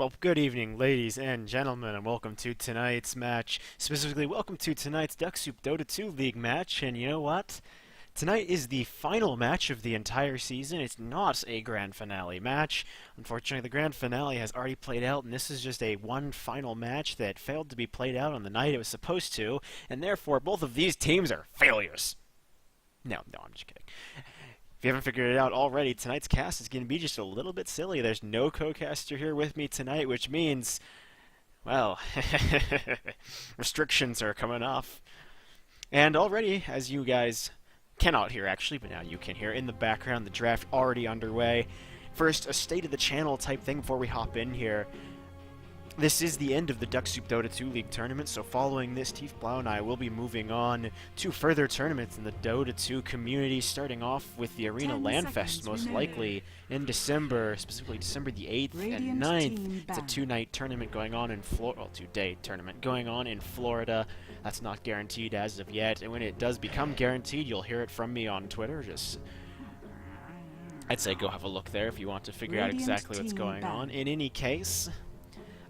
Well, good evening, ladies and gentlemen, and welcome to tonight's match. Specifically, welcome to tonight's Ducksoup Dota 2 League match. And you know what? Tonight is the final match of the entire season. It's not a grand finale match. Unfortunately, the grand finale has already played out, and this is just a one final match that failed to be played out on the night it was supposed to, and therefore both of these teams are failures. No, I'm just kidding. If you haven't figured it out already, tonight's cast is going to be just a little bit silly. There's no co-caster here with me tonight, which means, well, restrictions are coming off. And already, as you guys cannot hear actually, but now you can hear in the background, the draft already underway. First, a state of the channel type thing before we hop in here. This is the end of the Ducksoup Dota 2 League tournament, so following this, Tief Blau and I will be moving on to further tournaments in the Dota 2 community, starting off with the Arena Landfest, most likely in December, specifically December the 8th and 9th. It's a two-night tournament going on in Florida, well, two-day tournament going on in Florida. That's not guaranteed as of yet, and when it does become guaranteed, you'll hear it from me on Twitter. I'd say go have a look there if you want to figure out exactly what's going on. In any case,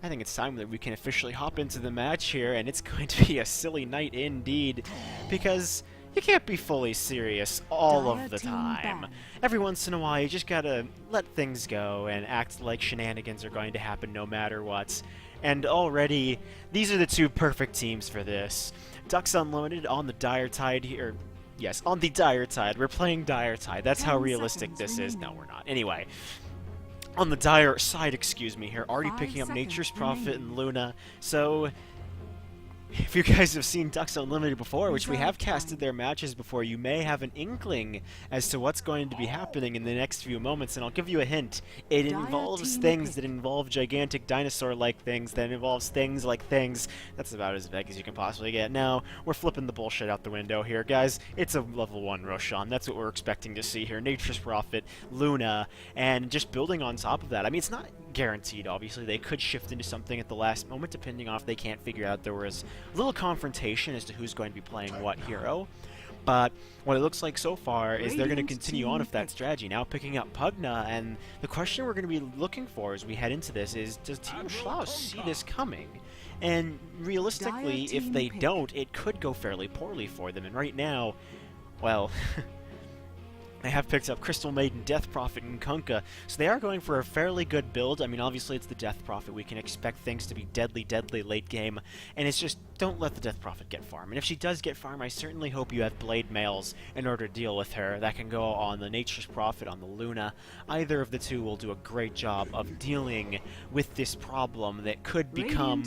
I think it's time that we can officially hop into the match here, and it's going to be a silly night indeed, because you can't be fully serious all of the time. Every once in a while, you just gotta let things go and act like shenanigans are going to happen no matter what. And already, these are the two perfect teams for this. Ducks Unlimited on the dire tide here. Yes, on the dire tide. We're playing dire tide. That's how realistic this is. No, we're not. Anyway. On the dire side, excuse me, here, already picking up Nature's Prophet and Luna. So, if you guys have seen Ducks Unlimited before, which we have casted their matches before, you may have an inkling as to what's going to be happening in the next few moments, and I'll give you a hint. It involves things that involve gigantic dinosaur-like things, that involves things like things. That's about as vague as you can possibly get. Now, we're flipping the bullshit out the window here, guys. It's a level 1 Roshan. That's what we're expecting to see here. Nature's Prophet, Luna, and just building on top of that. I mean, it's not guaranteed, obviously. They could shift into something at the last moment, depending on if they can't figure out there was a little confrontation as to who's going to be playing what hero. But what it looks like so far is they're going to continue on with that strategy, now picking up Pugna, and the question we're going to be looking for as we head into this is, does Team Schlauss see this coming? And realistically, if they don't, it could go fairly poorly for them, and right now, well, they have picked up Crystal Maiden, Death Prophet, and Kunkka, so they are going for a fairly good build. I mean, obviously it's the Death Prophet. We can expect things to be deadly, deadly late game, and it's just, don't let the Death Prophet get farm. And if she does get farm, I certainly hope you have Blade Mails in order to deal with her. That can go on the Nature's Prophet, on the Luna. Either of the two will do a great job of dealing with this problem that could become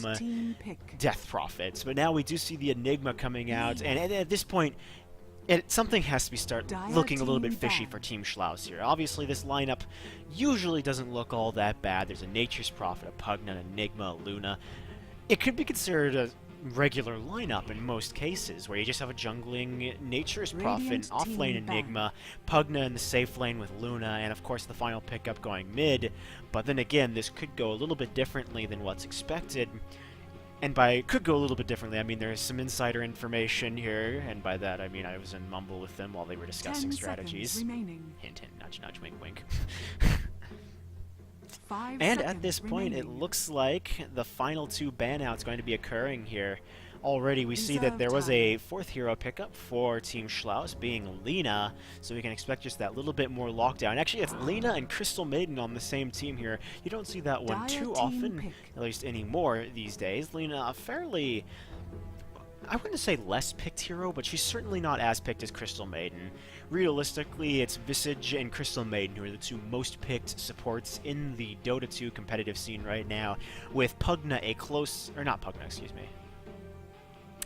Death Prophets. But now we do see the Enigma coming out, and at this point, something has to be looking a little bit fishy for Team Schlauss here. Obviously, this lineup usually doesn't look all that bad. There's a Nature's Prophet, a Pugna, an Enigma, a Luna. It could be considered a regular lineup in most cases, where you just have a jungling Nature's Prophet, off-lane Enigma, Pugna in the safe lane with Luna, and of course the final pickup going mid. But then again, this could go a little bit differently than what's expected. And by could go a little bit differently, I mean there's some insider information here, and by that I mean I was in mumble with them while they were discussing strategies. Hint, hint, nudge, nudge, wink, wink. And at this point, it looks like the final two banouts going to be occurring here. Already we see that there was a fourth hero pickup for Team Schlauss, being Lena, so we can expect just that little bit more lockdown. Actually, it's Lena and Crystal Maiden on the same team here. You don't see that one too often, at least anymore these days. Lena, a fairly, I wouldn't say less picked hero, but she's certainly not as picked as Crystal Maiden. Realistically, it's Visage and Crystal Maiden who are the two most picked supports in the Dota 2 competitive scene right now, with Pugna a close, or not Pugna, excuse me.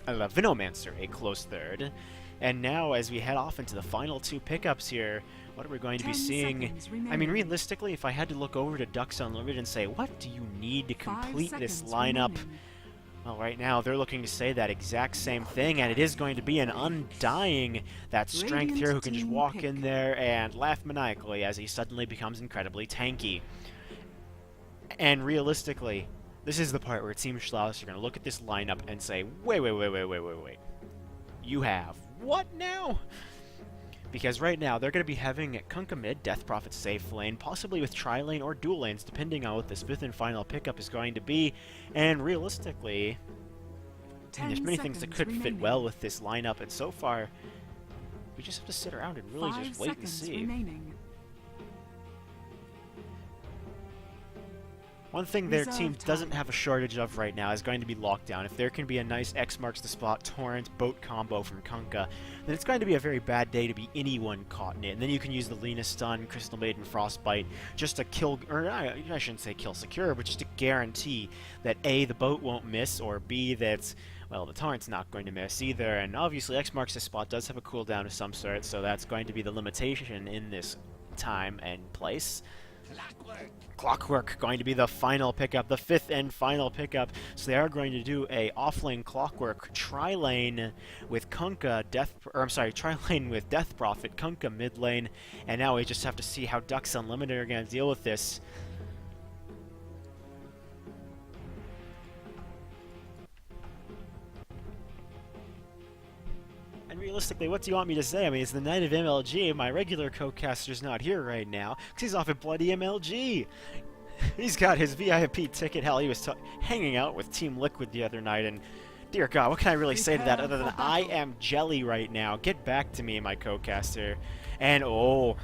Venomancer, a close third. And now, as we head off into the final two pickups here, what are we going to be seeing? I mean, realistically, if I had to look over to Ducks Unlimited and say, what do you need to complete this lineup? Well, right now, they're looking to say that exact same thing, and it is going to be an Undying, that strength here who can just walk in there and laugh maniacally as he suddenly becomes incredibly tanky. And realistically, this is the part where Team Schlauss are going to look at this lineup and say, wait. You have what now? Because right now, they're going to be having Kunkka mid, Death Prophet safe lane, possibly with tri-lane or dual lanes, depending on what this 5th and final pickup is going to be. And realistically, there's many things that could fit well with this lineup, and so far, we just have to sit around and really just wait and see. One thing their team doesn't have a shortage of right now is going to be lockdown. If there can be a nice X marks the spot torrent boat combo from Kunkka, then it's going to be a very bad day to be anyone caught in it. And then you can use the Lena stun, Crystal Maiden, Frostbite, just to kill, or I shouldn't say kill secure, but just to guarantee that A, the boat won't miss, or B, that, well, the torrent's not going to miss either. And obviously X marks the spot does have a cooldown of some sort, so that's going to be the limitation in this time and place. Clockwork going to be the final pickup, the 5th and final pickup. So they are going to do a offlane Clockwork tri-lane with Kunkka tri-lane with Death Prophet, Kunkka mid lane, and now we just have to see how Ducks Unlimited are going to deal with this. Realistically, what do you want me to say? I mean, it's the night of MLG. My regular co-caster's not here right now, because he's off at bloody MLG. He's got his VIP ticket. Hell, he was hanging out with Team Liquid the other night, and dear God, what can I really say to that other than I am jelly right now? Get back to me, my co-caster. And, oh,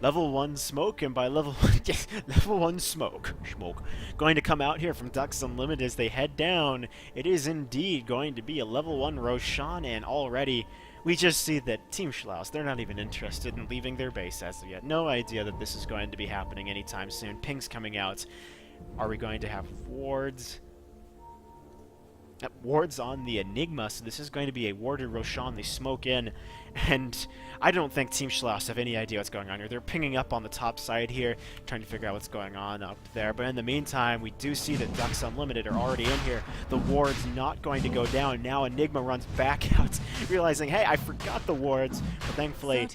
level 1 smoke, and by level 1 smoke, going to come out here from Ducks Unlimited as they head down. It is indeed going to be a level 1 Roshan, and already we just see that Team Schlauss, they're not even interested in leaving their base as of yet. No idea that this is going to be happening anytime soon. Ping's coming out. Are we going to have wards? Wards on the Enigma, so this is going to be a warded Roshan. They smoke in, and I don't think Team Schlauss have any idea what's going on here. They're pinging up on the top side here, trying to figure out what's going on up there. But in the meantime, we do see that Ducks Unlimited are already in here. The ward's not going to go down. Now Enigma runs back out, realizing, hey, I forgot the wards. But thankfully,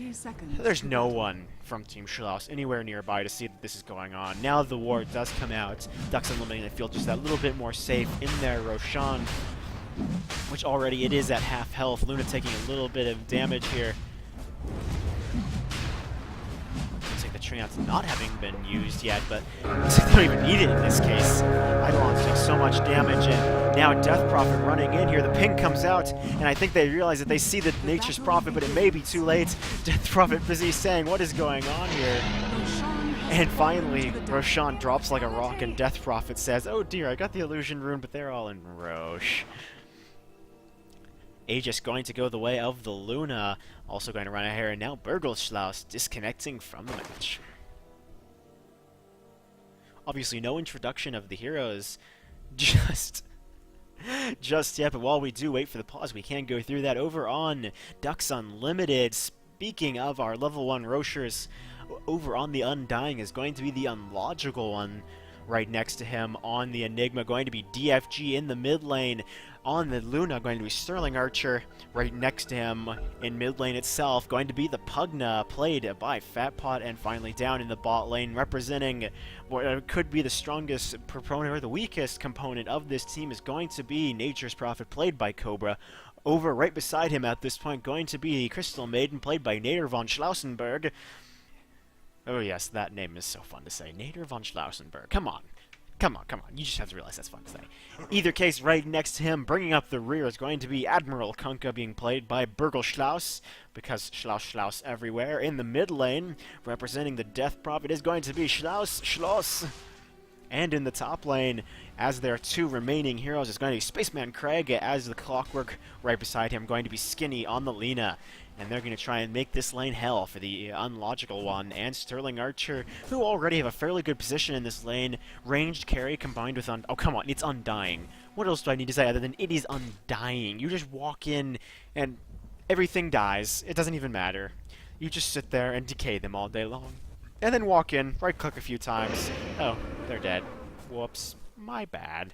there's no one from Team Schlauss anywhere nearby to see that this is going on. Now the ward does come out. Ducks Unlimited feel just that little bit more safe in their Roshan, which already it is at half health. Luna taking a little bit of damage here. Looks like the Triant's not having been used yet, but looks like they don't even need it in this case. Eidolon's doing so much damage, and now Death Prophet running in here. The ping comes out, and I think they realize that they see the Nature's Prophet, but it may be too late. Death Prophet busy saying, what is going on here? And finally, Roshan drops like a rock, and Death Prophet says, oh dear, I got the illusion rune, but they're all in Roche. Aegis going to go the way of the Luna, also going to run out here, and now Schlauss disconnecting from the match. Obviously, no introduction of the heroes just yet, but while we do wait for the pause, we can go through that over on Ducks Unlimited. Speaking of our level 1 Roshers, over on the Undying is going to be the unlogical one right next to him. On the Enigma, going to be DFG in the mid lane. On the Luna, going to be Sterling Archer right next to him in mid lane itself. Going to be the Pugna, played by Fatpot, and finally down in the bot lane, representing what could be the strongest proponent or the weakest component of this team, is going to be Nature's Prophet, played by Cobra. Over right beside him at this point, going to be Crystal Maiden, played by Nader von Schlausenberg. Oh yes, that name is so fun to say. Nader von Schlausenberg. Come on. Come on. You just have to realize that's fun to say. Either case, right next to him, bringing up the rear, is going to be Admiral Kunkka, being played by Schlauss, because Schlauss everywhere. In the mid lane, representing the Death Prophet, is going to be Schloss. And in the top lane, as there are 2 remaining heroes, is going to be Spaceman Craig, as the Clockwork right beside him, going to be Skinny on the Lena. And they're going to try and make this lane hell for the unlogical one. And Sterling Archer, who already have a fairly good position in this lane. Ranged carry combined with oh, come on, it's Undying. What else do I need to say other than it is Undying? You just walk in and everything dies. It doesn't even matter. You just sit there and decay them all day long. And then walk in, right-click a few times. Oh, they're dead. Whoops. My bad.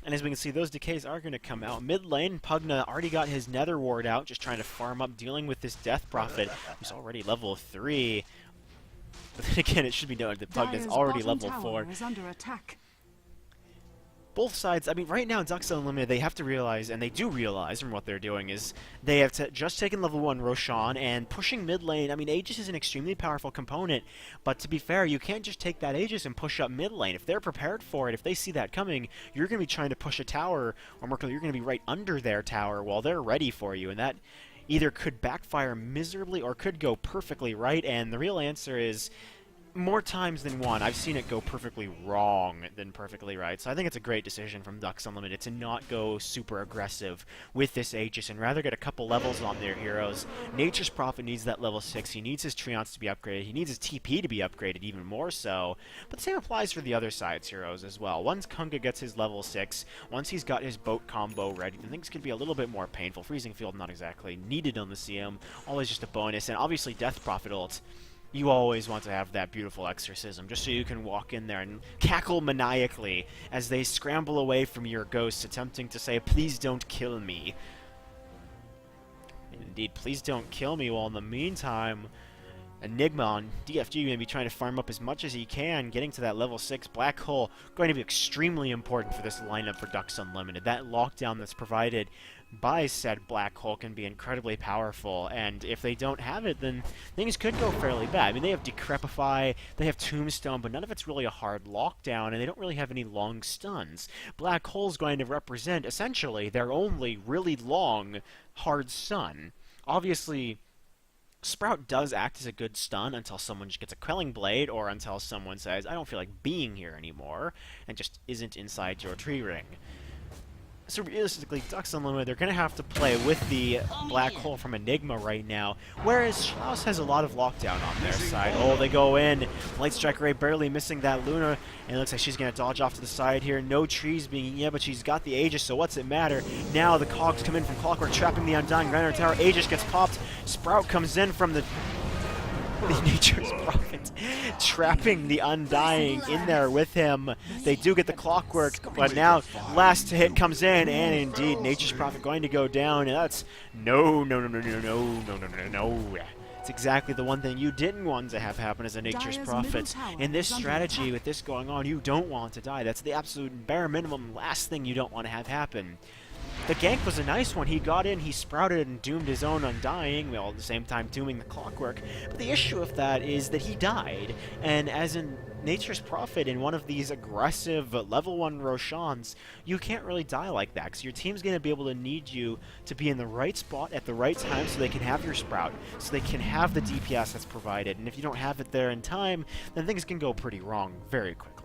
And as we can see, those decays are going to come out. Mid lane, Pugna already got his Nether Ward out, just trying to farm up, dealing with this Death Prophet, who's already level 3. But then again, it should be noted that Pugna's already level 4. Is under attack. both sides, I mean, right now in Ducksoup Unlimited, they have to realize, and they do realize from what they're doing, is they have just taken level 1 Roshan, and pushing mid lane. I mean, Aegis is an extremely powerful component, but to be fair, you can't just take that Aegis and push up mid lane. If they're prepared for it, if they see that coming, you're going to be trying to push a tower, or more clearly, you're going to be right under their tower while they're ready for you, and that either could backfire miserably or could go perfectly right, and the real answer is more times than one, I've seen it go perfectly wrong than perfectly right. So I think it's a great decision from Ducks Unlimited to not go super aggressive with this Aegis and rather get a couple levels on their heroes. Nature's Prophet needs that level 6. He needs his Treants to be upgraded. He needs his TP to be upgraded even more so. But the same applies for the other side's heroes as well. Once Kunga gets his level 6, once he's got his boat combo ready, then things could be a little bit more painful. Freezing Field not exactly needed on the CM, always just a bonus. And obviously Death Prophet ult. You always want to have that beautiful exorcism, just so you can walk in there and cackle maniacally as they scramble away from your ghosts, attempting to say, "Please don't kill me." Indeed, please don't kill me, while in the meantime, Enigma on DFG going to be trying to farm up as much as he can, getting to that level 6 Black Hole, going to be extremely important for this lineup for Ducks Unlimited. That lockdown that's provided by said Black Hole can be incredibly powerful, and if they don't have it, then things could go fairly bad. I mean, they have Decrepify, they have Tombstone, but none of it's really a hard lockdown, and they don't really have any long stuns. Black Hole's going to represent, essentially, their only really long, hard stun. Obviously, Sprout does act as a good stun until someone just gets a Quelling Blade, or until someone says, "I don't feel like being here anymore," and just isn't inside your tree ring. So realistically, Ducks Unlimited, they're going to have to play with the Black Hole from Enigma right now, whereas Schlauss has a lot of lockdown on their side. Oh, they go in. Light Strike Ray barely missing that Luna, and it looks like she's going to dodge off to the side here. No trees being eaten yet, but she's got the Aegis, so what's it matter? Now the Cogs come in from Clockwork, trapping the Undying Granite Tower. Aegis gets popped. Sprout comes in from the Nature's Prophet, trapping the Undying in there with him. They do get the Clockwork, but now last hit comes in, and indeed Nature's Prophet going to go down, and that's no. It's exactly the one thing you didn't want to have happen as a Nature's Prophet. In this strategy, with this going on, you don't want to die. That's the absolute bare minimum last thing you don't want to have happen. The gank was a nice one. He got in, he sprouted and doomed his own Undying, while at the same time dooming the Clockwork. But the issue with that is that he died, and as in Nature's Prophet in one of these aggressive level 1 Roshans, you can't really die like that, because your team's going to be able to need you to be in the right spot at the right time so they can have your Sprout, so they can have the DPS that's provided, and if you don't have it there in time, then things can go pretty wrong very quickly.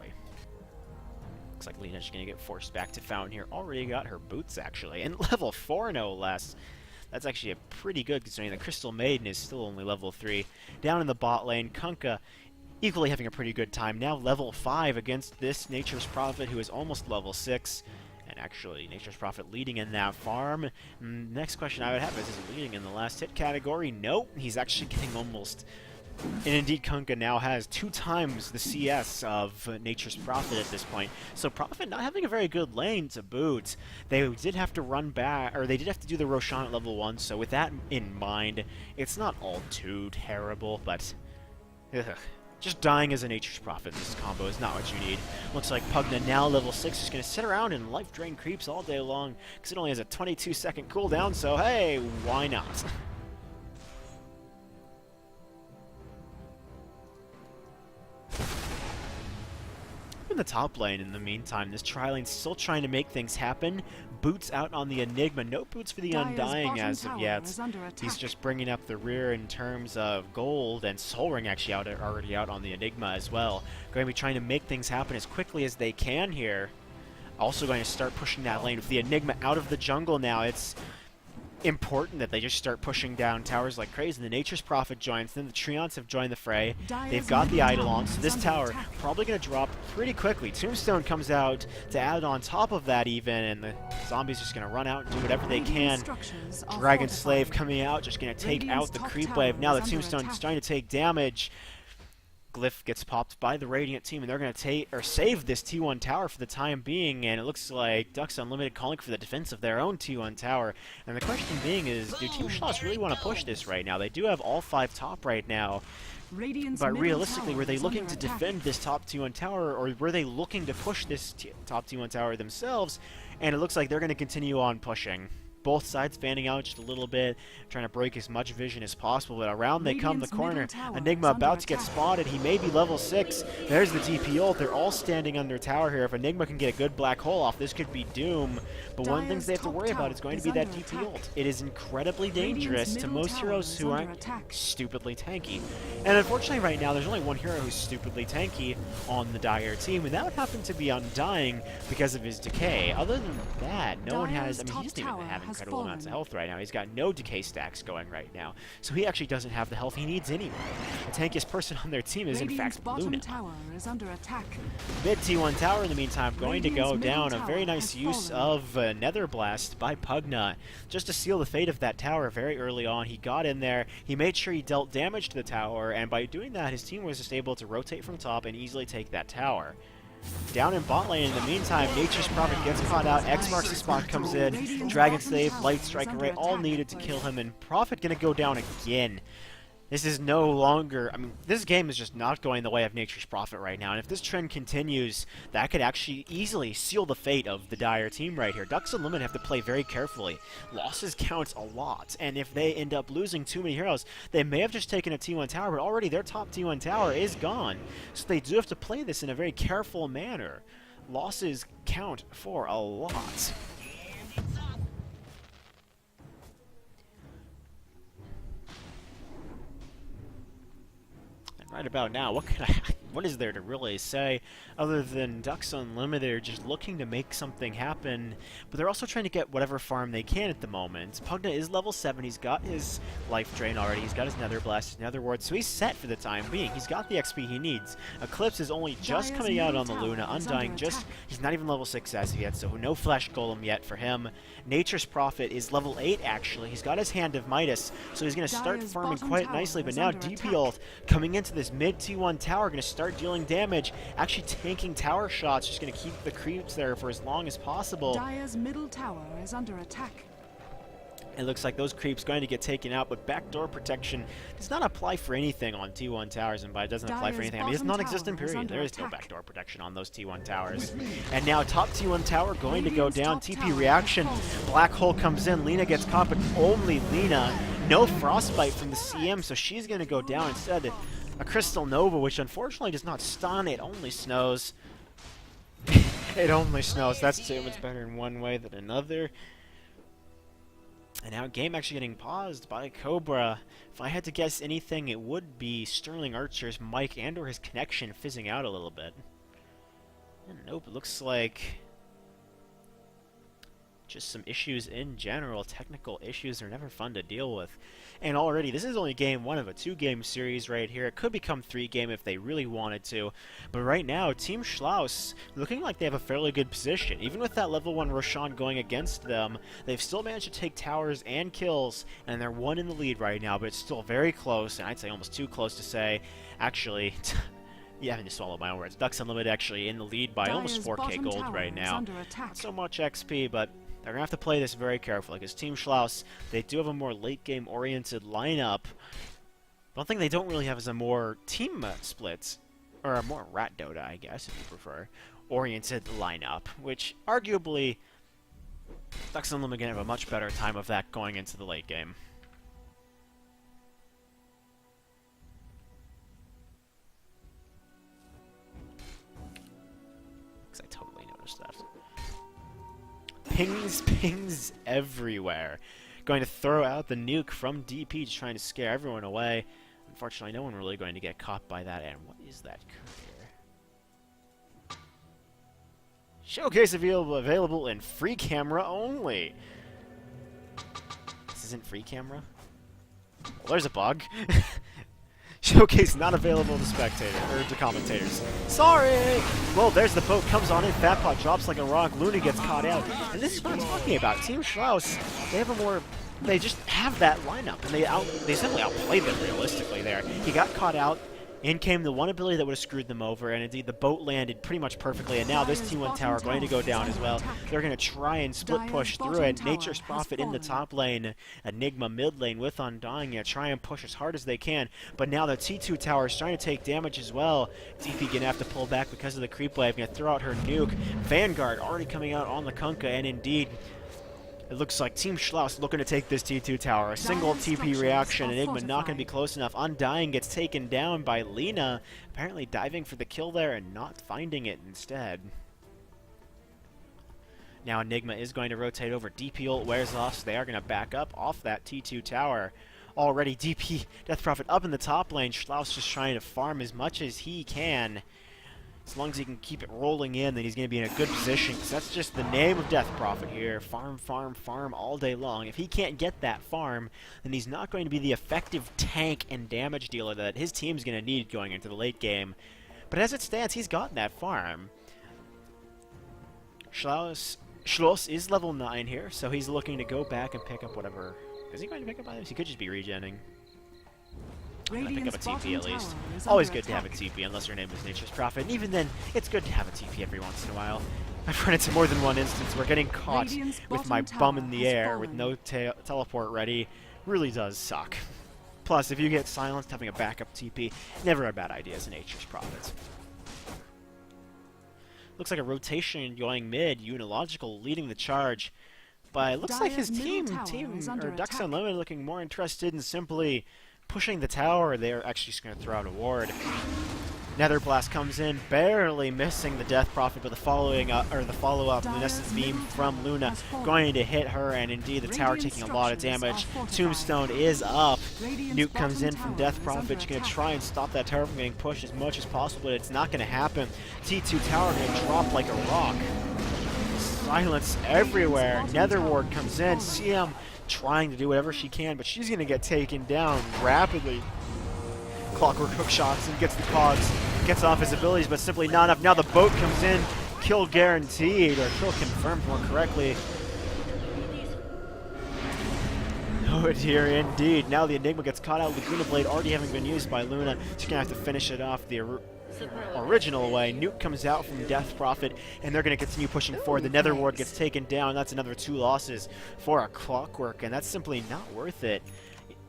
Looks like Lena's going to get forced back to Fountain here. Already got her boots, actually, and level 4 no less. That's actually a pretty good, considering the Crystal Maiden is still only level 3. Down in the bot lane, Kunkka equally having a pretty good time. Now level 5 against this Nature's Prophet, who is almost level 6. And actually, Nature's Prophet leading in that farm. Next question I would have is he leading in the last hit category? Nope, he's actually getting almost... And indeed, Kunkka now has 2 times the CS of Nature's Prophet at this point. So Prophet not having a very good lane to boot. They did have to run back, or they did have to do the Roshan at level 1, so with that in mind, it's not all too terrible, but... Just dying as a Nature's Prophet, this combo is not what you need. Looks like Pugna now level 6 is going to sit around and life drain creeps all day long, because it only has a 22-second cooldown, so hey, why not? In the top lane, in the meantime, this tri-lane's still trying to make things happen. Boots out on the Enigma. No boots for the Undying as of yet. He's just bringing up the rear in terms of gold, and Soul Ring actually already out on the Enigma as well. Going to be trying to make things happen as quickly as they can here. Also going to start pushing that lane with the Enigma out of the jungle now. It's important that they just start pushing down towers like crazy. The Nature's Prophet joins them. The Treants have joined the fray. They've got the Eidolon, so this tower probably going to drop pretty quickly. Tombstone comes out to add on top of that even, and the zombies just going to run out and do whatever they can. Dragon Slave coming out, just going to take out the creep wave. Now the Tombstone is starting to take damage. Glyph gets popped by the Radiant team, and they're going to save this T1 tower for the time being, and it looks like Ducks Unlimited calling for the defense of their own T1 tower. And the question being is, do Team Schlauss really want to push this right now? They do have all 5 top right now, but realistically, were they looking to defend this top T1 tower, or were they looking to push this top T1 tower themselves? And it looks like they're going to continue on pushing. Both sides fanning out just a little bit, trying to break as much vision as possible, but around they come the corner. Enigma about to get spotted. He may be level 6. There's the TP ult. They're all standing under tower here. If Enigma can get a good black hole off, this could be doom. But one of the things they have to worry about is going to be that DP ult. It is incredibly dangerous to most heroes who aren't stupidly tanky. And unfortunately right now, there's only one hero who's stupidly tanky on the Dire team, and that would happen to be Undying because of his decay. Other than that, no one has... I mean, he doesn't even have incredible amounts of health right now. He's got no decay stacks going right now, so he actually doesn't have the health he needs anyway. The tankiest person on their team is in fact Luna. Mid T1 tower in the meantime going to go down. A very nice use of Nether Blast by Pugna just to seal the fate of that tower very early on. He got in there, he made sure he dealt damage to the tower, and by doing that his team was just able to rotate from top and easily take that tower. Down in bot lane, in the meantime, Nature's Prophet gets caught out, X marks the spot, comes in, Dragon Save, Light Strike Array, all needed to kill him, and Prophet gonna go down again. This is no longer... I mean, this game is just not going the way of Nature's Prophet right now, and if this trend continues, that could actually easily seal the fate of the Dire team right here. Ducks Unlimited have to play very carefully. Losses count a lot, and if they end up losing too many heroes, they may have just taken a T1 tower, but already their top T1 tower is gone. So they do have to play this in a very careful manner. Losses count for a lot. Right about now, what is there to really say other than Ducks Unlimited are just looking to make something happen, but they're also trying to get whatever farm they can at the moment. Pugna is level 7, he's got his life drain already, he's got his Nether Blast, his Nether Ward, so he's set for the time being. He's got the XP he needs. Eclipse is only just coming out on the Luna, Undying he's not even level 6 as of yet, so no Flash Golem yet for him. Nature's Prophet is level 8 actually, he's got his Hand of Midas, so he's going to start farming quite nicely, but now DP ult coming into this mid T1 tower, going to start dealing damage, actually tanking tower shots, just going to keep the creeps there for as long as possible. Dire's middle tower is under attack. It looks like those creeps going to get taken out, but backdoor protection does not apply for anything on T1 towers, and by it doesn't apply for anything, I mean, it's non-existent period. There is no backdoor protection on those T1 towers. And now top T1 tower going to go down, TP reaction, Black Hole comes in, Lina gets caught, but only Lina. No Frostbite from the CM, so she's going to go down instead. A Crystal Nova, which unfortunately does not stun, it only snows. It only snows. That statement's better in one way than another. And now game actually getting paused by Cobra. If I had to guess anything, it would be Sterling Archer's mic and or his connection fizzing out a little bit. And nope, it looks like just some issues in general. Technical issues are never fun to deal with. And already, this is only game 1 of a 2-game series right here. It could become 3-game if they really wanted to. But right now, Team Schlauss looking like they have a fairly good position. Even with that level 1 Roshan going against them, they've still managed to take towers and kills, and they're 1 in the lead right now, but it's still very close, and I'd say almost too close to say. Actually, yeah, having to swallow my own words. Ducks Unlimited actually in the lead by almost 4k gold right now. Not so much XP, but they're going to have to play this very carefully, because Team Schlauss, they do have a more late-game oriented lineup. One thing they don't really have is a more team split, or a more Rat Dota, I guess, if you prefer, oriented lineup, which arguably Ducks Unlimited going to have a much better time of that going into the late game. Because I totally noticed that. Pings everywhere. Going to throw out the nuke from DP, just trying to scare everyone away. Unfortunately, no one really going to get caught by that. And what is that career? Showcase available in free camera only. This isn't free camera? Well, there's a bug. Showcase not available to spectators, or to commentators. Sorry! Well, there's the poke, comes on in, Fatpot drops like a rock, Luna gets caught out. And this is what I'm talking about. Team Schlauss, they have a more... They just have that lineup, and they simply outplay them realistically there. He got caught out, In came the one ability that would have screwed them over, and indeed the boat landed pretty much perfectly, and now this T1 tower going to go down as well. They're going to try and split push through it. Nature's Prophet in the top lane, Enigma mid lane with Undying, going to try and push as hard as they can, but now the T2 tower is trying to take damage as well. DP going to have to pull back because of the creep wave, going to throw out her nuke. Vanguard already coming out on the Kunkka, and indeed it looks like Team Schlauss looking to take this T2 tower. A single TP reaction. Enigma not going to be close enough. Undying gets taken down by Lina. Apparently diving for the kill there and not finding it instead. Now Enigma is going to rotate over. DP ult wears off, so they are going to back up off that T2 tower. Already DP Death Prophet up in the top lane. Schlauss just trying to farm as much as he can. As long as he can keep it rolling in, then he's going to be in a good position, because that's just the name of Death Prophet here. Farm, farm, farm all day long. If he can't get that farm, then he's not going to be the effective tank and damage dealer that his team's going to need going into the late game. But as it stands, he's gotten that farm. Schlauss is level 9 here, so he's looking to go back and pick up whatever. Is he going to pick up items? He could just be regenning. I'm gonna pick up a TP at least. Always good to have a TP, unless your name is Nature's Prophet. And even then, it's good to have a TP every once in a while. I've run into more than one instance where getting caught with my bum in the air with no teleport ready really does suck. Plus, if you get silenced, having a backup TP, never a bad idea as a Nature's Prophet. Looks like a rotation going mid, Unilogical leading the charge. But it looks like his team, or Ducksoup Unlimited, looking more interested in simply pushing the tower. They're actually just going to throw out a ward. Nether Blast comes in, barely missing the Death Prophet, but the follow-up Lunescence Beam from Luna going to hit her, and indeed the tower taking a lot of damage. Tombstone is up. Nuke comes in from Death Prophet. She's going to try and stop that tower from getting pushed as much as possible, but it's not going to happen. T2 tower going to drop like a rock. Silence everywhere. Nether Ward comes in. CM trying to do whatever she can, but she's going to get taken down rapidly. Clockwork hook shots and gets the cogs, gets off his abilities, but simply not enough. Now the boat comes in, kill guaranteed, or kill confirmed more correctly. Oh dear, indeed. Now the Enigma gets caught out. Laguna Blade already having been used by Luna. She's going to have to finish it off the original way. Nuke comes out from Death Prophet, and they're going to continue pushing forward. The Nether Ward gets taken down. That's another 2 losses for a Clockwork, and that's simply not worth it.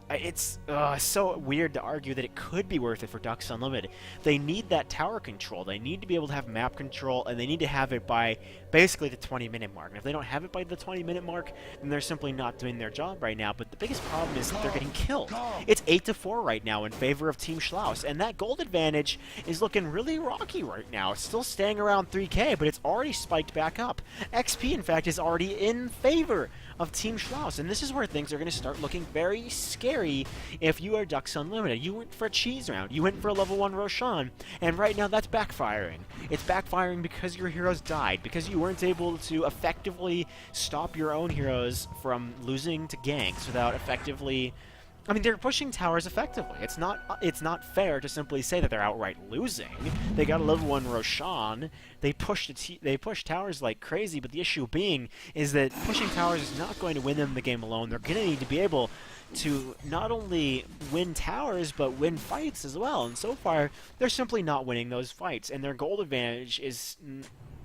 It's so weird to argue that it could be worth it for Ducksoup Unlimited. They need that tower control. They need to be able to have map control, and they need to have it by basically the 20-minute mark. And if they don't have it by the 20-minute mark, then they're simply not doing their job right now. But the biggest problem is that they're getting killed. It's 8-4 right now in favor of Team Schlauss, and that gold advantage is looking really rocky right now. It's still staying around 3K, but it's already spiked back up. XP, in fact, is already in favor of Team Schlauss, and this is where things are going to start looking very scary if you are Ducksoup Unlimited. You went for a cheese round, you went for a level 1 Roshan, and right now that's backfiring. It's backfiring because your heroes died, because you weren't able to effectively stop your own heroes from losing to ganks without effectively... I mean, they're pushing towers effectively. It's not fair to simply say that they're outright losing. They got a level 1 Roshan. They push towers like crazy, but the issue being is that pushing towers is not going to win them the game alone. They're going to need to be able to not only win towers, but win fights as well. And so far, they're simply not winning those fights. And their gold advantage is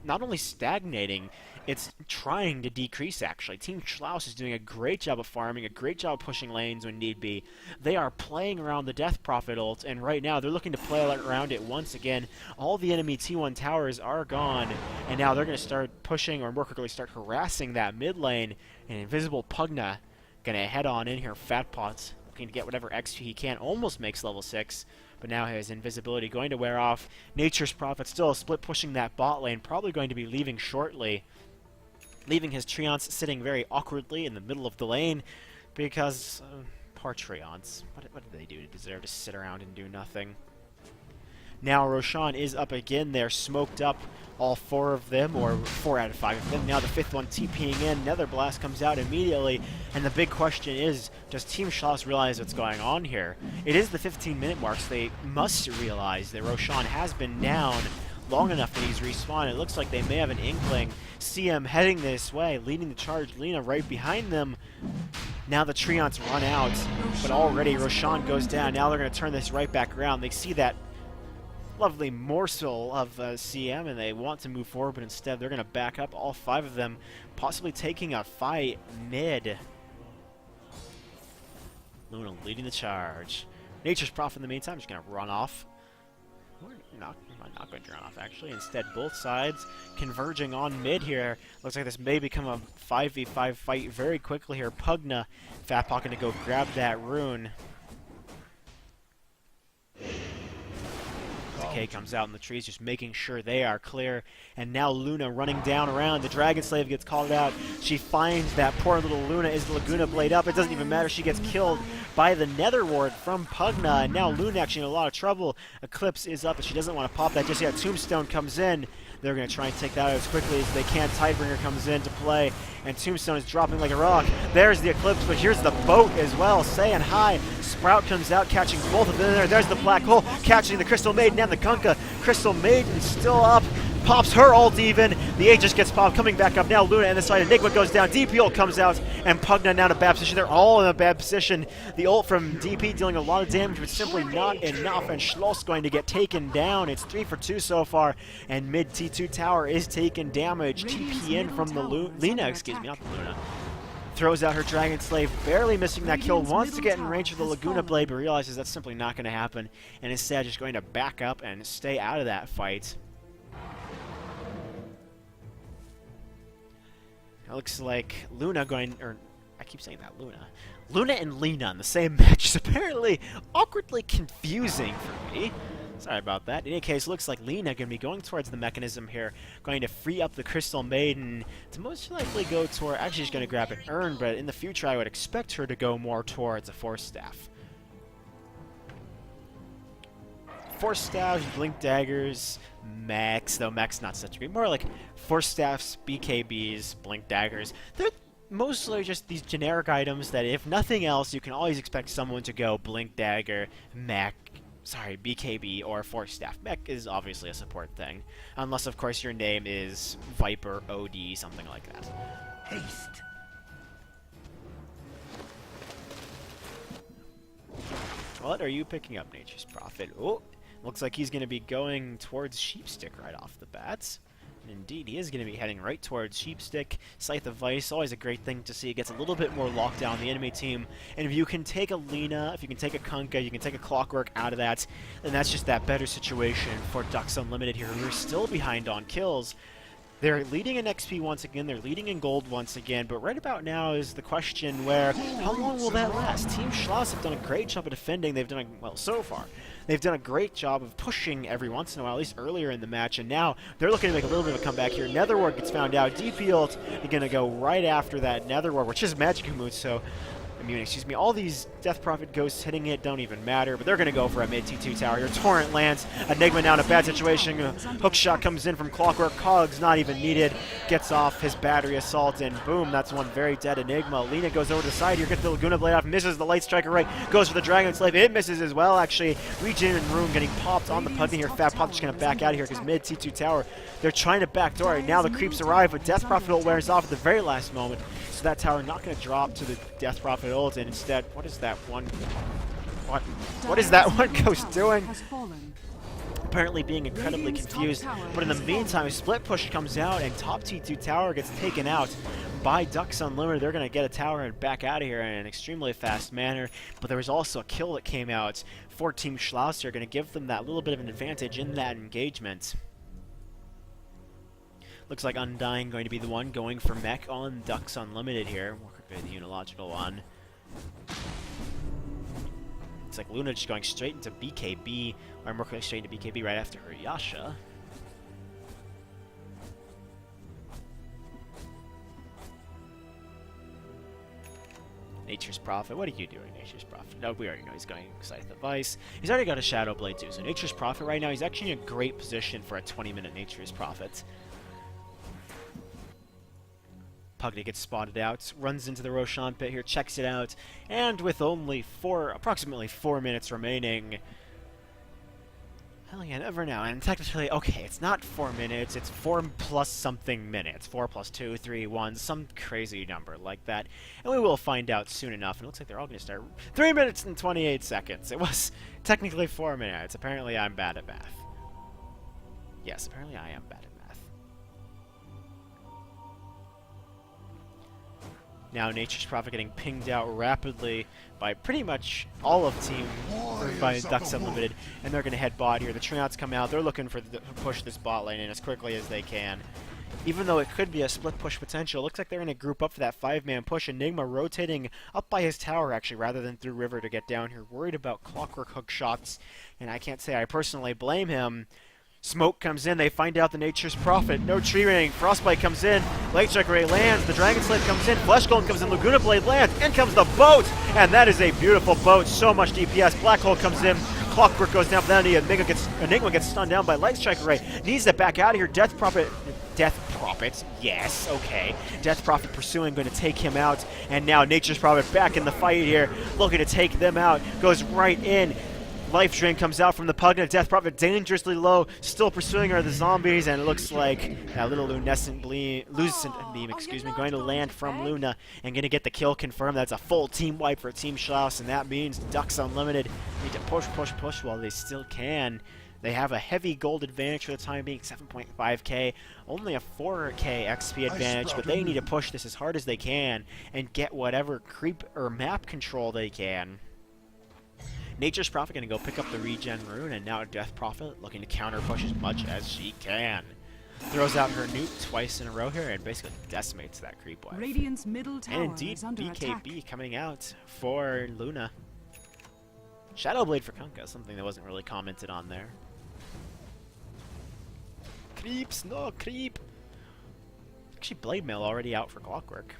not only stagnating, it's trying to decrease, actually. Team Schlauss is doing a great job of farming, a great job of pushing lanes when need be. They are playing around the Death Prophet ult, and right now they're looking to play around it once again. All the enemy T1 towers are gone, and now they're going to start pushing, or more quickly start harassing that mid lane. And Invisible Pugna going to head on in here. Fat Pots looking to get whatever XP he can. Almost makes level 6. But now his invisibility going to wear off. Nature's Prophet still split pushing that bot lane. Probably going to be leaving shortly. Leaving his Treants sitting very awkwardly in the middle of the lane. Because, poor Treants. What did they do to deserve to sit around and do nothing? Now Roshan is up again. They're smoked up, all 4 of them, or 4 out of 5 of them. Now the 5th one TPing in. Nether Blast comes out immediately. And the big question is, does Team Schlauss realize what's going on here? It is the 15-minute mark, so they must realize that Roshan has been down long enough that he's respawned. It looks like they may have an inkling. CM heading this way, leading the charge. Lina right behind them. Now the Treants run out, but already Roshan goes down. Now they're going to turn this right back around. They see that lovely morsel of CM, and they want to move forward, but instead they're going to back up, all 5 of them, possibly taking a fight mid. Luna leading the charge. Nature's Prophet in the meantime is going to run off. Not going to run off, actually. Instead, both sides converging on mid here. Looks like this may become a 5v5 fight very quickly here. Pugna, Fat Pocket to go grab that rune. Decay comes out in the trees, just making sure they are clear. And now Luna running down around. The Dragon Slave gets called out. She finds that poor little Luna. Is the Laguna Blade up? It doesn't even matter. She gets killed by the Nether Ward from Pugna. And now Luna actually in a lot of trouble. Eclipse is up, but she doesn't want to pop that just yet. Tombstone comes in. They're going to try and take that out as quickly as they can. Tidebringer comes in to play, and Tombstone is dropping like a rock. There's the Eclipse, but here's the boat as well, saying hi. Sprout comes out, catching both of them there. There's the Black Hole, catching the Crystal Maiden and the Kunkka. Crystal Maiden still up. Pops her ult even. The Aegis gets popped, coming back up now. Luna and the side. Enigma goes down. DP ult comes out, and Pugna now in a bad position. They're all in a bad position. The ult from DP dealing a lot of damage, but simply not enough. And Schlauss going to get taken down. It's 3 for 2 so far, and mid T2 tower is taking damage. TP in from the Luna, excuse me, not the Luna. Throws out her Dragon Slave, barely missing that kill. Wants to get in range of the Laguna Blade, but realizes that's simply not going to happen. And instead, just going to back up and stay out of that fight. It looks like Luna going, or I keep saying that, Luna. Luna and Lena in the same match is apparently awkwardly confusing for me. Sorry about that. In any case, looks like Lena going to be going towards the mechanism here, going to free up the Crystal Maiden to most likely go toward, actually she's going to grab an urn, but in the future I would expect her to go more towards a Force Staff. Force Staffs, Blink Daggers, Mechs, though Mechs not such a great, more like Force Staffs, BKBs, Blink Daggers. They're mostly just these generic items that if nothing else, you can always expect someone to go Blink Dagger, Mech, sorry, BKB, or Force Staff. Mech is obviously a support thing, unless of course your name is Viper, OD, something like that. Haste. What are you picking up, Nature's Prophet? Oh, looks like he's going to be going towards Sheepstick right off the bat. And indeed, he is going to be heading right towards Sheepstick. Scythe of Vice, always a great thing to see. It gets a little bit more lockdown on the enemy team. And if you can take a Lena, if you can take a Kunkka, you can take a Clockwork out of that, then that's just that better situation for Ducks Unlimited here, who are still behind on kills. They're leading in XP once again, they're leading in gold once again, but right about now is the question where, how long will that last? Team Schlauss have done a great job of defending, they've done, well, so far. They've done a great job of pushing every once in a while, at least earlier in the match, and now they're looking to make a little bit of a comeback here. Netherward gets found out, DP ult is going to go right after that Netherward, which is Magic Moon, so excuse me, all these Death Prophet ghosts hitting it don't even matter, but they're going to go for a mid T2 tower here. Torrent lands, Enigma now in a bad situation, hook shot comes in from Clockwork, Cogs not even needed, gets off his battery assault, and boom, that's one very dead Enigma. Lena goes over to the side here, gets the Laguna Blade off, misses the Light Striker right, goes for the Dragon Slave, it misses as well actually. Regen and Rune getting popped on the Pugna here, Fat Pop just going to back out of here because mid T2 tower, they're trying to backdoor it. Now the creeps arrive, but Death Prophet ult wears off at the very last moment. So that tower not going to drop to the Death Prophet ult, and instead, what is that one? What is that one ghost doing? Apparently being incredibly confused. But in the meantime, Split Push comes out, and top T2 tower gets taken out by Ducks Unlimited. They're going to get a tower and back out of here in an extremely fast manner. But there was also a kill that came out for Team Schlauss. They're going to give them that little bit of an advantage in that engagement. Looks like Undying going to be the one going for Mech on Ducks Unlimited here. More quickly the Unilogical one. It's like Luna just going straight into BKB, or more quickly straight into BKB right after her Yasha. Nature's Prophet, what are you doing, Nature's Prophet? No, we already know he's going Scythe of Vice. He's already got a Shadow Blade too, so Nature's Prophet right now, he's actually in a great position for a 20-minute Nature's Prophet. Pugna gets spotted out, runs into the Roshan pit here, checks it out, and with only approximately 4 minutes remaining, hell yeah, never know. And technically, okay, it's not 4 minutes, it's 4 plus something minutes. 4 plus 2, 3, 1, some crazy number like that. And we will find out soon enough. And it looks like they're all going to start 3 minutes and 28 seconds. It was technically 4 minutes. Apparently, I'm bad at math. Yes, apparently I am bad at math. Now Nature's Prophet getting pinged out rapidly by pretty much all of team, or by Ducksoup Limited, and they're going to head bot here. The Trinouts come out. They're looking to push this bot lane in as quickly as they can. Even though it could be a split push potential, looks like they're going to group up for that 5-man push. Enigma rotating up by his tower, actually, rather than through River to get down here. Worried about clockwork hook shots, and I can't say I personally blame him. Smoke comes in, they find out the Nature's Prophet. No tree ring, Frostbite comes in, Light Strike Ray lands, the Dragon Slave comes in, Flesh Golem comes in, Laguna Blade lands, in comes the boat! And that is a beautiful boat, so much DPS. Black Hole comes in, Clockwork goes down, but then Enigma gets stunned down by Light Strike Ray. Needs to back out of here, Death Prophet, yes, okay. Death Prophet pursuing, going to take him out, and now Nature's Prophet back in the fight here, looking to take them out, goes right in. Life Drain comes out from the Pugna. Death Prophet dangerously low, still pursuing are the zombies, and it looks like that little lucent beam, going to land from Luna and going to get the kill confirmed. That's a full team wipe for Team Schlauss, and that means Ducks Unlimited need to push while they still can. They have a heavy gold advantage for the time being, 7.5k, only a 4k XP advantage, but they need to push this as hard as they can and get whatever creep or map control they can. Nature's Prophet going to go pick up the regen rune, and now Death Prophet looking to counter push as much as she can. Throws out her nuke twice in a row here and basically decimates that creep wave. Radiant's middle tower And indeed, is under BKB attack. coming out for Luna. Shadowblade for Kunkka, something that wasn't really commented on there. Creeps, no creep. Actually, Blade Mail already out for Clockwork.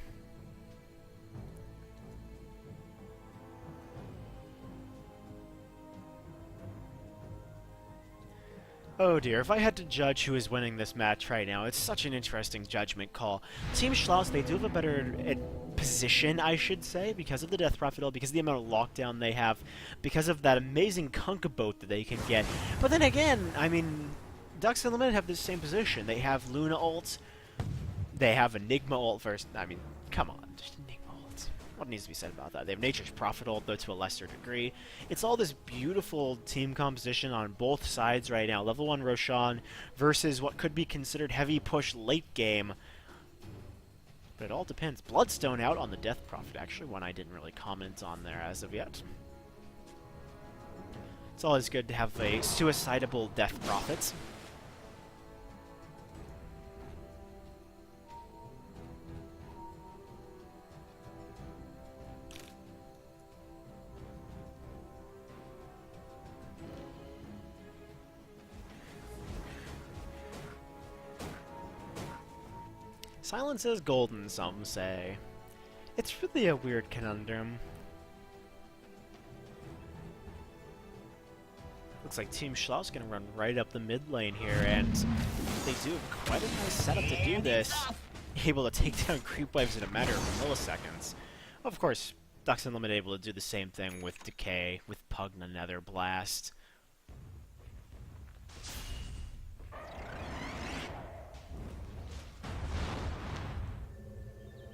Oh dear, if I had to judge who is winning this match right now, it's such an interesting judgment call. Team Schlauss, they do have a better position, I should say, because of the Death Prophet ult, because of the amount of lockdown they have, because of that amazing Kunkka boat that they can get. But then again, I mean, Ducks Unlimited have the same position. They have Luna ult, they have Enigma ult first. I mean, come on, just Enigma ult. What needs to be said about that? They have Nature's Prophet ult, though to a lesser degree. It's all this beautiful team composition on both sides right now. Level 1 Roshan versus what could be considered heavy push late game. But it all depends. Bloodstone out on the Death Prophet, actually, one I didn't really comment on there as of yet. It's always good to have a suicidable Death Prophet. Silence is golden, some say. It's really a weird conundrum. Looks like Team Schlauss gonna run right up the mid lane here, and they do have quite a nice setup to do this. Able to take down creep waves in a matter of milliseconds. Of course, Ducks Unlimited able to do the same thing with Decay, with Pugna Nether Blast.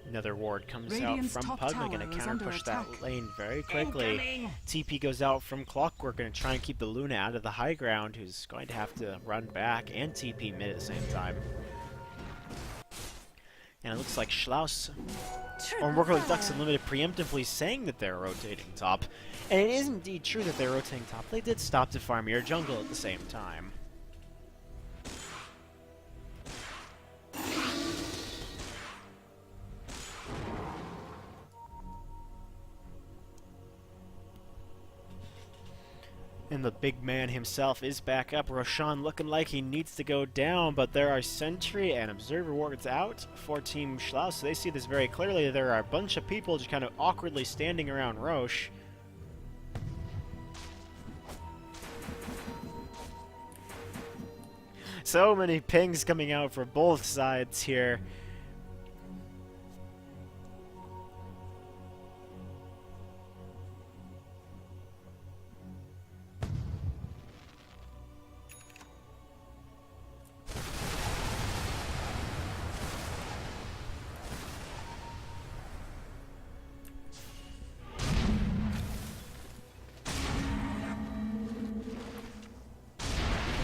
Another ward comes Radiant's out from top Pugna, going tower to is counter under push attack. that lane very quickly. TP goes out from Clockwork, going to try and keep the Luna out of the high ground, who's going to have to run back and TP mid at the same time. And it looks like Schlauss, or more like Ducks Unlimited, preemptively saying that they're rotating top. And it is indeed true that they're rotating top. They did stop to farm your jungle at the same time. And the big man himself is back up. Roshan looking like he needs to go down, but there are Sentry and Observer wards out for Team Schlauss, so they see this very clearly. There are a bunch of people just kind of awkwardly standing around Roche. So many pings coming out for both sides here.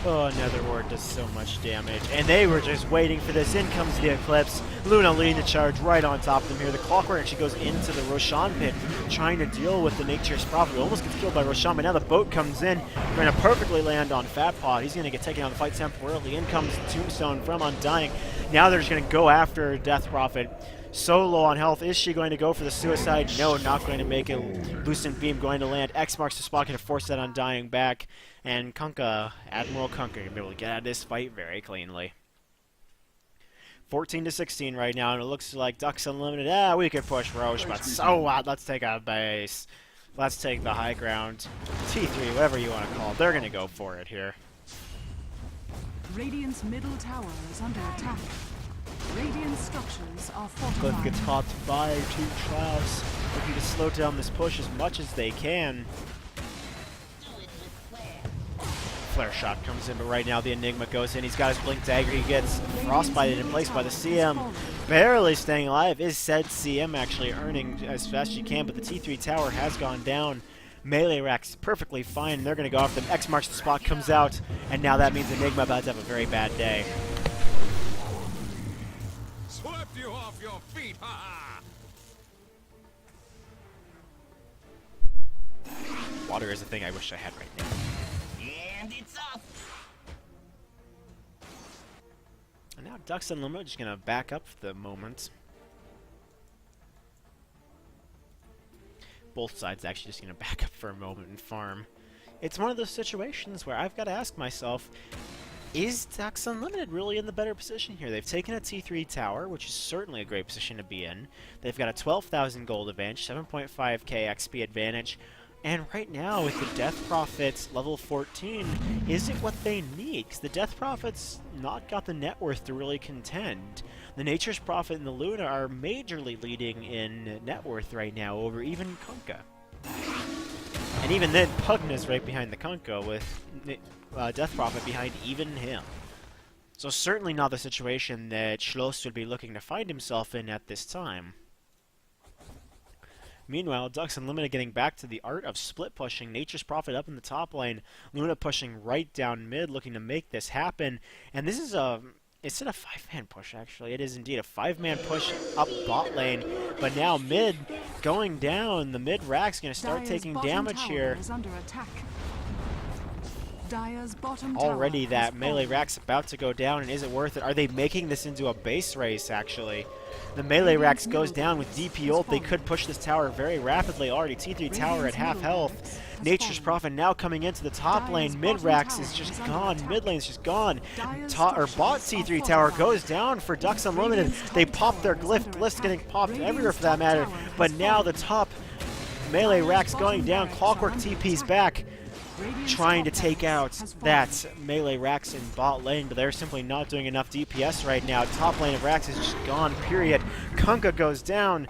Oh, Nether Ward does so much damage. And they were just waiting for this. In comes the Eclipse. Luna leading the charge right on top of them here. The Clockwork actually goes into the Roshan pit, trying to deal with the Nature's Prophet. Almost gets killed by Roshan, but now the boat comes in. Going to perfectly land on Fatpod. He's going to get taken out of the fight temporarily. In comes Tombstone from Undying. Now they're just going to go after Death Prophet. So low on health. Is she going to go for the suicide? No, not going to make it. Lucent Beam going to land. X marks the spot, going to force that Undying back. And Kunkka, Admiral Kunkka, going to be able to get out of this fight very cleanly. 14-16 right now, and it looks like Ducks Unlimited. We could push Roche, but so what? Let's take a base. Let's take the high ground. T3, whatever you want to call it. They're going to go for it here. Radiant's middle tower is under attack. Radiant structures are Cliff fortified. gets caught by two Schlauss, looking to slow down this push as much as they can. Flare shot comes in, but right now the Enigma goes in. He's got his Blink Dagger. He gets frostbited in place by the CM. Barely staying alive is said CM, actually earning as fast as she can, but the T3 tower has gone down. Melee Rax perfectly fine, and they're going to go off them. X marks the spot, comes out, and now that means Enigma about to have a very bad day. Swept you off your feet, ha ha! Water is a thing I wish I had right now. And it's up! And now Ducks Unlimited just going to back up for the moment. Both sides actually just going to back up for a moment and farm. It's one of those situations where I've got to ask myself, is Ducks Unlimited really in the better position here? They've taken a T3 tower, which is certainly a great position to be in. They've got a 12,000 gold advantage, 7.5k XP advantage, and right now with the Death Prophet's level 14, is it what they need? Because the Death Prophet's not got the net worth to really contend. The Nature's Prophet and the Luna are majorly leading in net worth right now over even Kunkka. And even then, Pugna's right behind the Kunkka with Death Prophet behind even him. So certainly not the situation that Schloss would be looking to find himself in at this time. Meanwhile, Ducks Unlimited getting back to the art of split pushing. Nature's Prophet up in the top lane. Luna pushing right down mid, looking to make this happen. And this is it's a 5-man push, actually. It is indeed a 5-man push up bot lane. But now mid going down. The mid rack's going to start Dire's taking bottom damage tower here. is under attack. Dire's bottom Already tower that has melee fallen. rack's about to go down, and is it worth it? Are they making this into a base race, actually? The melee rax goes down with DP ult. They could push this tower very rapidly already. T3 tower at half health. Nature's Prophet now coming into the top lane. Mid-rax is just gone. Mid lane's just gone. Bot T3 tower goes down for Ducks Unlimited. They pop their glyph. Glyph's getting popped everywhere for that matter. But now the top melee rax going down. Clockwork TP's back, trying to take out that melee Rax in bot lane, but they're simply not doing enough DPS right now. Top lane of Rax is just gone, period. Kunkka goes down.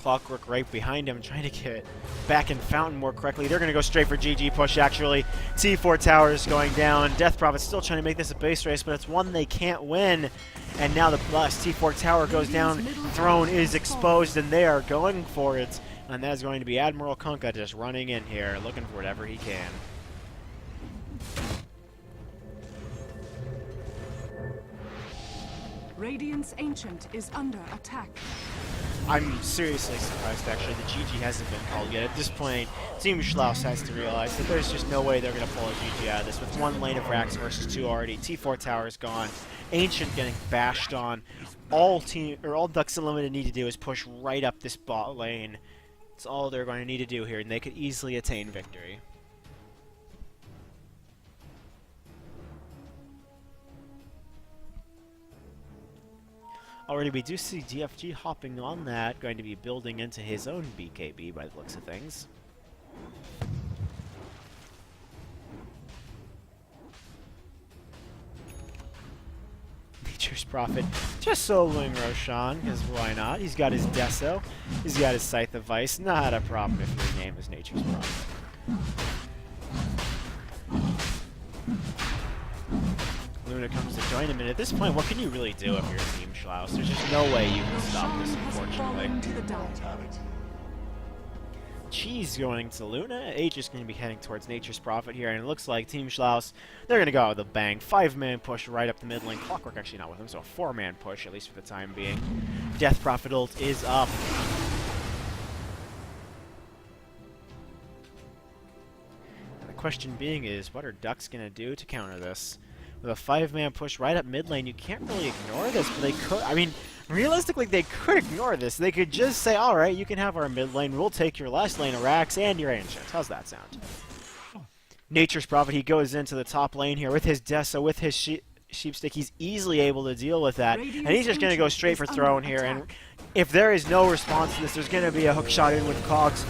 Clockwork right behind him, trying to get back in Fountain more correctly. They're going to go straight for GG push, actually. T4 towers going down. Death Prophet's still trying to make this a base race, but it's one they can't win. And now the last T4 tower goes down. Throne is exposed, and they are going for it. And that is going to be Admiral Kunkka just running in here, looking for whatever he can. Radiant's Ancient is under attack. I'm seriously surprised, actually, that GG hasn't been called yet. At this point, Team Schlauss has to realize that there's just no way they're going to pull a GG out of this. With one lane of Rax versus two already, T4 tower is gone. Ancient getting bashed on. All Ducks Unlimited need to do is push right up this bot lane. That's all they're going to need to do here, and they could easily attain victory. Already we do see DFG hopping on that, going to be building into his own BKB by the looks of things. Nature's Prophet just soloing Roshan, because why not? He's got his Deso, he's got his Scythe of Vice, not a problem if your name is Nature's Prophet. Luna comes to join him, and at this point, what can you really do if you're Team Schlauss? There's just no way you can stop this, Roshan has unfortunately. fallen to the Dire. GG's going to Luna. H is going to be heading towards Nature's Prophet here, and it looks like Team Schlauss, they're going to go out with a bang. 5-man push right up the mid lane. Clockwork actually not with them, so a 4-man push, at least for the time being. Death Prophet ult is up. And the question being is, what are Ducks going to do to counter this? With a 5-man push right up mid lane, you can't really ignore this, but they could, I mean, realistically, they could ignore this. They could just say, alright, you can have our mid lane, we'll take your last lane of racks and your ancient. How's that sound? Nature's Prophet, he goes into the top lane here with his Dessa, with his Sheepstick. He's easily able to deal with that, and he's just going to go straight for throne here, and if there is no response to this, there's going to be a hook shot in with Cogs.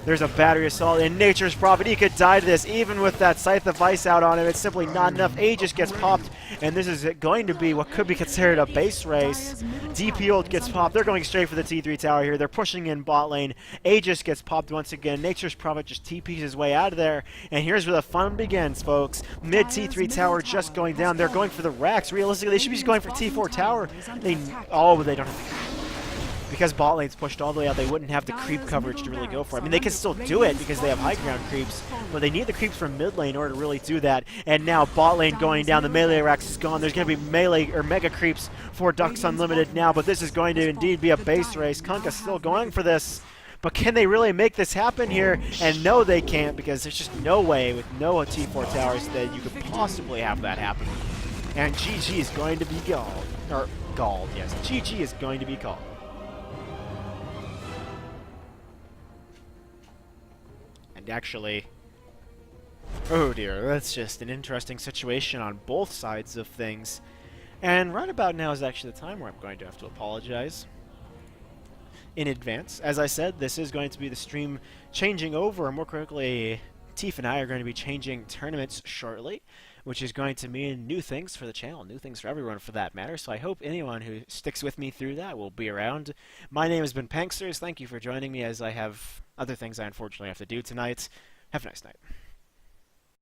There's a battery assault, and Nature's Prophet, he could die to this, even with that Scythe of Ice out on him. It's simply not enough. Aegis gets popped, and this is going to be what could be considered a base race. DP ult gets popped. They're going straight for the T3 tower here. They're pushing in bot lane. Aegis gets popped once again. Nature's Prophet just TPs his way out of there, and here's where the fun begins, folks. Mid T3 tower just going down. They're going for the racks. Realistically, they should be going for T4 tower. They don't have because bot lane's pushed all the way out, they wouldn't have the creep coverage to really go for it. I mean, they can still do it because they have high ground creeps, but they need the creeps from mid lane in order to really do that. And now bot lane going down, the melee racks is gone. There's going to be melee or mega creeps for Ducks Unlimited now, but this is going to indeed be a base race. Kunkka's still going for this, but can they really make this happen here? And no, they can't, because there's just no way with no T4 towers that you could possibly have that happen. And GG is going to be galled. Or galled, yes. GG is going to be called. Actually, oh dear, that's just an interesting situation on both sides of things. And right about now is actually the time where I'm going to have to apologize in advance. As I said, this is going to be the stream changing over, or more correctly, Tief and I are going to be changing tournaments shortly, which is going to mean new things for the channel, new things for everyone for that matter, so I hope anyone who sticks with me through that will be around. My name has been Panksters. Thank you for joining me, as I have other things I unfortunately have to do tonight. Have a nice night.